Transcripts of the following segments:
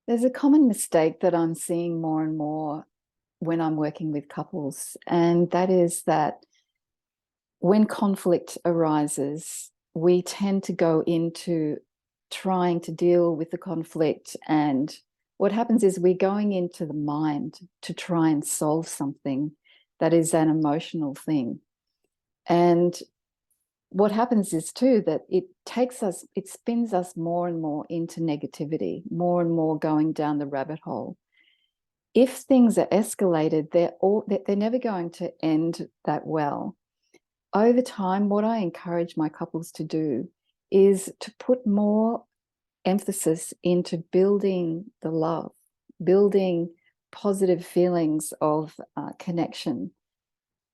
There's a common mistake that I'm seeing more and more when I'm working with couples, and that is that when conflict arises, we tend to go into trying to deal with the conflict. And what happens is we're going into the mind to try and solve something that is an emotional thing. And what happens is too that it spins us more and more into negativity, more and more going down the rabbit hole. If things are escalated, they're never going to end that well. Over time, what I encourage my couples to do is to put more emphasis into building the love, building positive feelings of connection.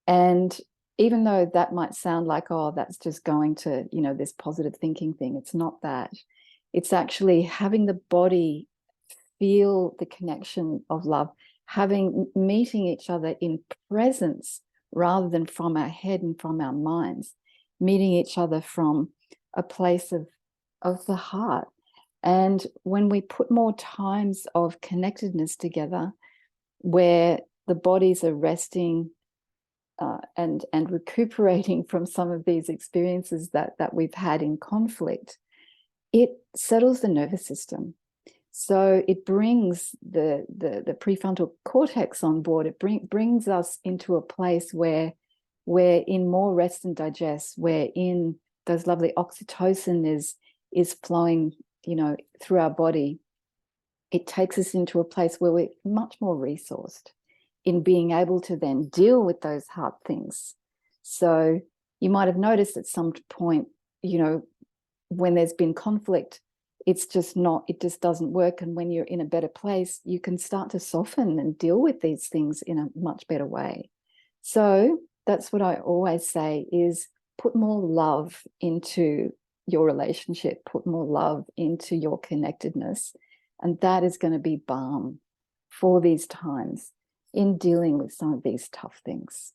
And even though that might sound like, oh, that's just going to, this positive thinking thing, it's not that. It's actually having the body feel the connection of love, meeting each other in presence rather than from our head and from our minds, meeting each other from a place of the heart. And when we put more times of connectedness together, where the bodies are resting and recuperating from some of these experiences that we've had in conflict, it settles the nervous system. So it brings the prefrontal cortex on board. It brings us into a place where we're in more rest and digest, where in those lovely oxytocin is flowing, through our body. It takes us into a place where we're much more resourced in being able to then deal with those hard things. So you might have noticed at some point, when there's been conflict, it just doesn't work. And when you're in a better place, you can start to soften and deal with these things in a much better way. So that's what I always say is put more love into your relationship, put more love into your connectedness. And that is going to be balm for these times in dealing with some of these tough things.